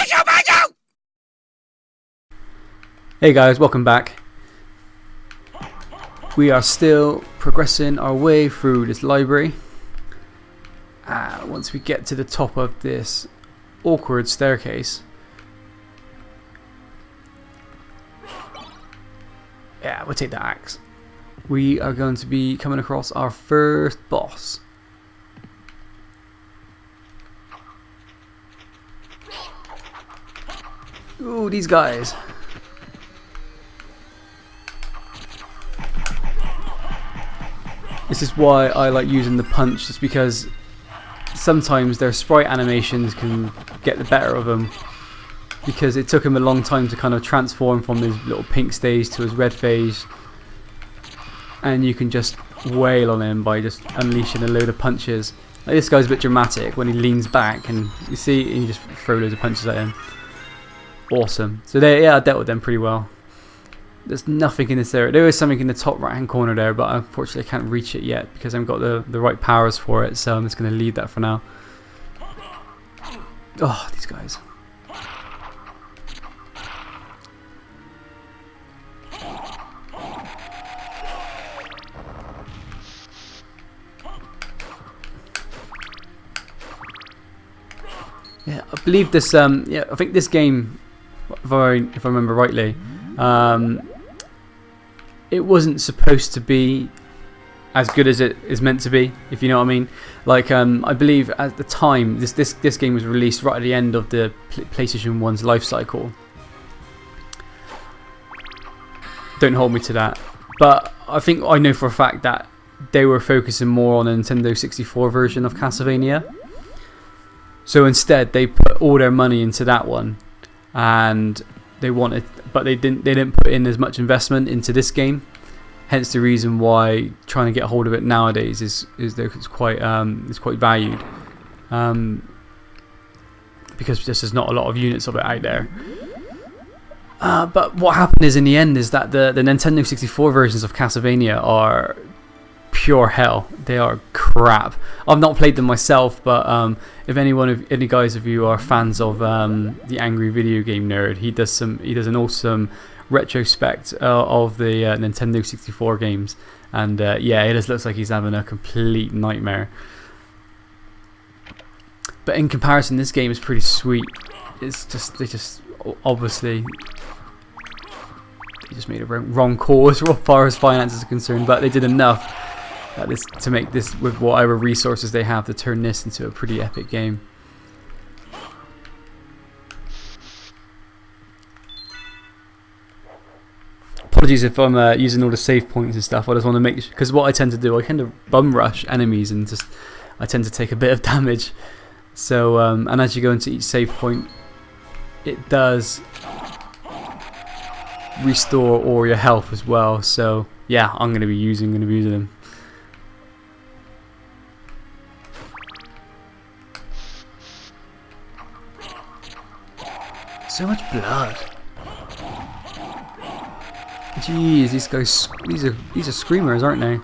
RetroBanjo! Hey guys, welcome back. We are still progressing our way through this library. Once we get to the top of this awkward staircase, yeah, we'll take the axe. We are going to be coming across our first boss. Ooh, these guys. This is why I like using the punch, just because sometimes their sprite animations can get the better of them, because it took him a long time to kind of transform from his little pink stage to his red phase, and you can just wail on him by just unleashing a load of punches. Like, this guy's a bit dramatic when he leans back and you see, and you just throw loads of punches at him. Awesome. So there, yeah, I dealt with them pretty well. There's nothing in this area. There is something in the top right hand corner there, but unfortunately I can't reach it yet because I haven't got the right powers for it, so I'm just going to leave that for now. Oh, these guys. Yeah, I believe this, yeah, I think this game, if I remember rightly, it wasn't supposed to be as good as it is meant to be, if you know what I mean. Like, I believe at the time this game was released right at the end of the PlayStation 1's life cycle. Don't hold me to that, but I think I know for a fact that they were focusing more on the Nintendo 64 version of Castlevania. So instead, they put all their money into that one, and they wanted, but they didn't put in as much investment into this game. Hence the reason why trying to get a hold of it nowadays is quite valued, because there's not a lot of units of it out there. But what happened is, in the end, is that the Nintendo 64 versions of Castlevania are pure hell. They are crap. I've not played them myself, but if any guys of you are fans of the Angry Video Game Nerd, he does an awesome retrospect of the Nintendo 64 games, and yeah, it just looks like he's having a complete nightmare. But in comparison, this game is pretty sweet. It's just they just made a wrong call as far as finances are concerned, but they did enough to make this, with whatever resources they have, to turn this into a pretty epic game. Apologies if I'm using all the save points and stuff. I just want to make, because what I tend to do, I tend to bum rush enemies and I tend to take a bit of damage. So and as you go into each save point, it does restore all your health as well. So yeah, I'm going to be using them. So much blood. Jeez, these guys, these are screamers, aren't they?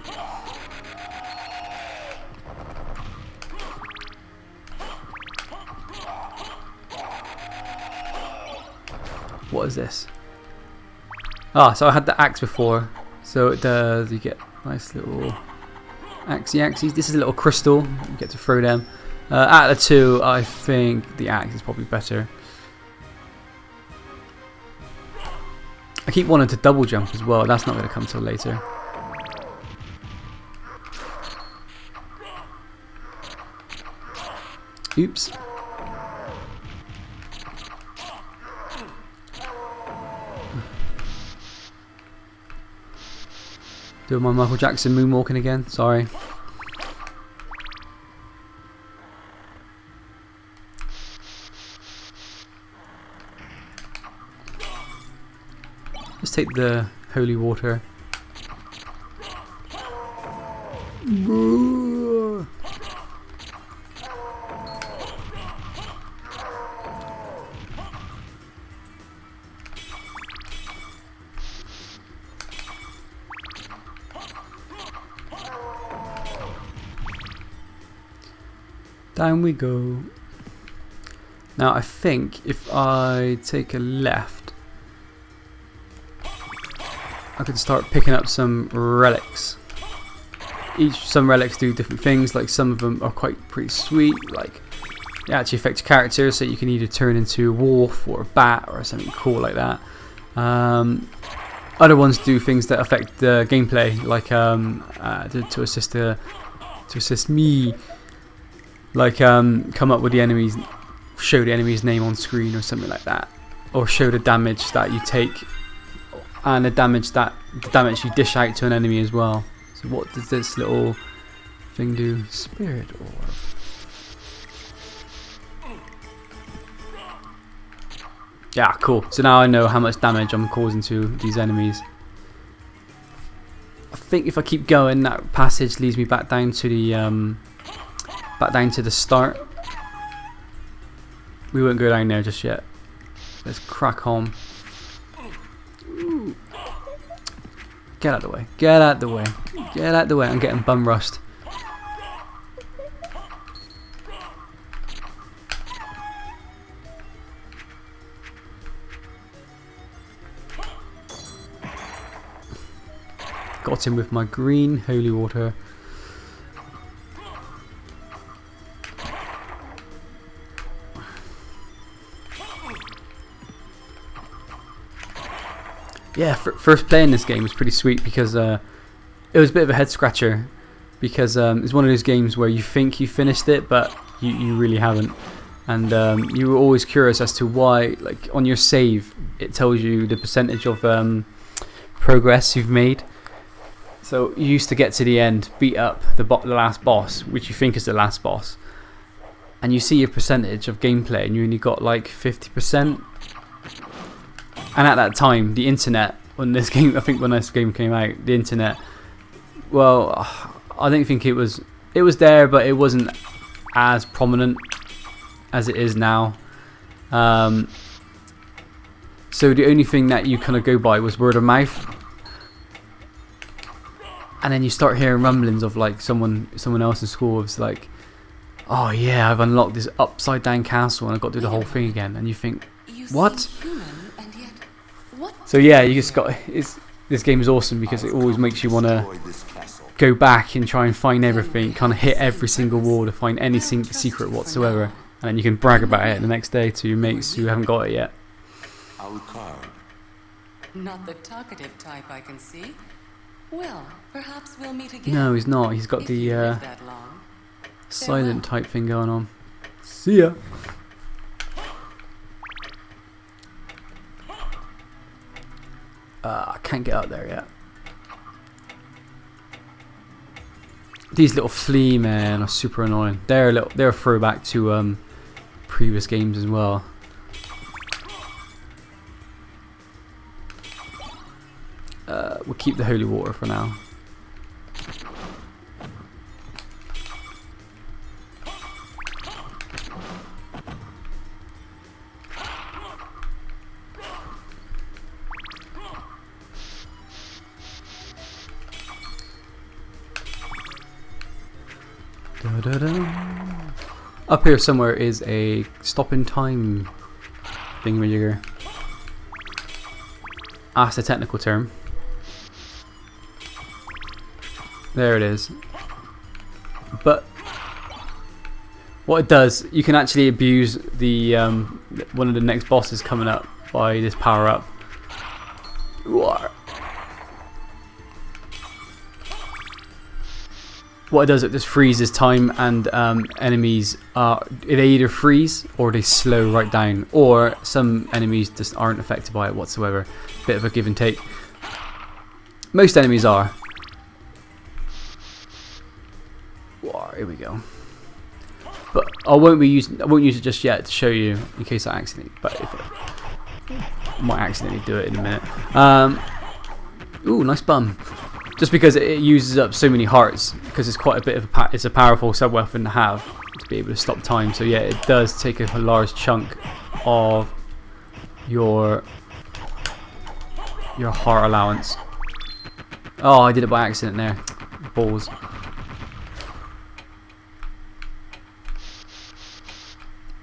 What is this? Ah, so I had the axe before, so it does. You get nice little axes. This is a little crystal. You get to throw them. Out of the two, I think the axe is probably better. I keep wanting to double jump as well. That's not going to come till later. Oops. Doing my Michael Jackson moonwalking again. Sorry. Let's take the holy water. Down we go. Now I think if I take a left, I could start picking up some relics. Some relics do different things, like some of them are pretty sweet, like they actually affect your character, so you can either turn into a wolf or a bat or something cool like that. Other ones do things that affect the gameplay, like to assist me, like come up with the enemies, show the enemy's name on screen or something like that, or show the damage that you take and the damage you dish out to an enemy as well. So what does this little thing do? Spirit orb. Yeah, cool. So now I know how much damage I'm causing to these enemies. I think if I keep going, that passage leads me back down to the start. We won't go down there just yet. Let's crack on. Ooh. Get out of the way. Get out the way. Get out the way. I'm getting bum rushed. Got him with my green holy water. Yeah, first playing this game was pretty sweet because it was a bit of a head scratcher, because it's one of those games where you think you finished it but you really haven't, and you were always curious as to why, like on your save it tells you the percentage of progress you've made. So you used to get to the end, beat up the last boss, which you think is the last boss, and you see your percentage of gameplay and you only got like 50%. And at that time, the internet, when this game came out, the internet, well, I don't think it was there, but it wasn't as prominent as it is now. So the only thing that you kind of go by was word of mouth. And then you start hearing rumblings of like someone else in school was like, oh yeah, I've unlocked this upside down castle and I've got to do the whole thing again. And you think, what? So yeah, you just got this game is awesome because it always makes you want to go back and try and find everything, kind of hit every single wall to find any secret whatsoever, and then you can brag about it the next day to your mates who haven't got it yet. Not the talkative type, I can see. Well, perhaps we'll meet again. No, he's not. He's got the silent type thing going on. See ya. I can't get up there yet. These little flea men are super annoying. They're a throwback to previous games as well. We'll keep the holy water for now. Up here somewhere is a stop in time thingamajigger. That's the technical term. There it is. But what it does, you can actually abuse the one of the next bosses coming up by this power up. What it does, it just freezes time, and enemies they either freeze or they slow right down, or some enemies just aren't affected by it whatsoever. Bit of a give and take. Most enemies are. Here we go. But I won't use it just yet to show you in case I accidentally. But if I might accidentally do it in a minute. Ooh, nice bum. Just because it uses up so many hearts, because it's quite a bit of it's a powerful sub weapon to have to be able to stop time. So yeah, it does take a large chunk of your heart allowance. Oh, I did it by accident there. Balls.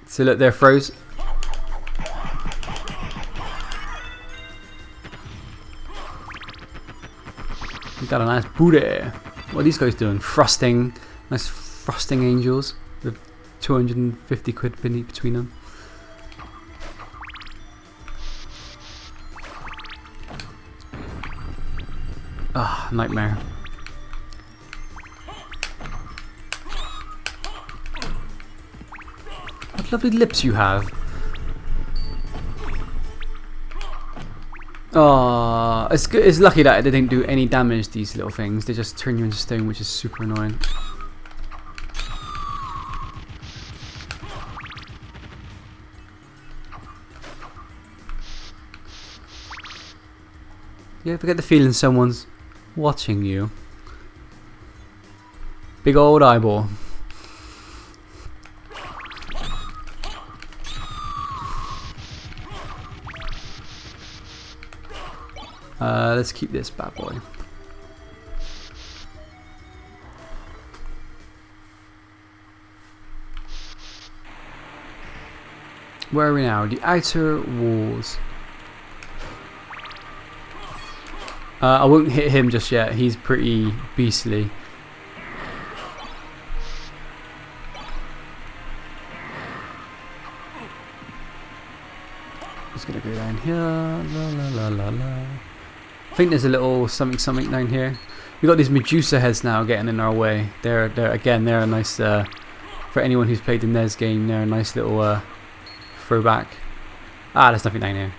So look, they're froze. We got a nice booty. What are these guys doing? Frosting. Nice frosting angels with 250 quid between them. Ah, nightmare. What lovely lips you have. Oh, it's good. It's lucky that they didn't do any damage, these little things. They just turn you into stone, which is super annoying. You ever get the feeling someone's watching you? Big old eyeball. Let's keep this bad boy. Where are we now? The outer walls. I won't hit him just yet. He's pretty beastly. Just gonna go down here. La la la la la. I think there's a little something down here. We got these Medusa heads now getting in our way. They're a nice for anyone who's played the NES game. They're a nice little throwback. Ah, there's nothing down here.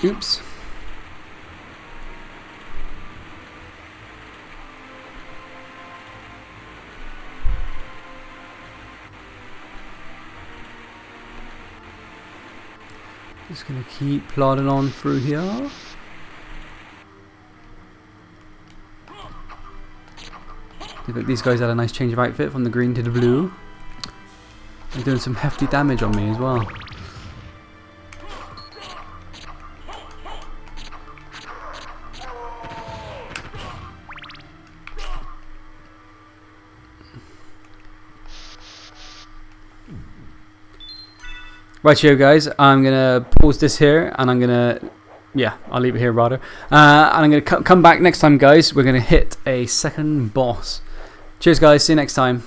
Oops. Just gonna keep plodding on through here. I think these guys had a nice change of outfit from the green to the blue. They're doing some hefty damage on me as well. Right, here guys, I'm gonna pause this here, and I'm gonna, I'll leave it here rather, and I'm gonna come back next time, guys. We're gonna hit a second boss. Cheers guys, see you next time.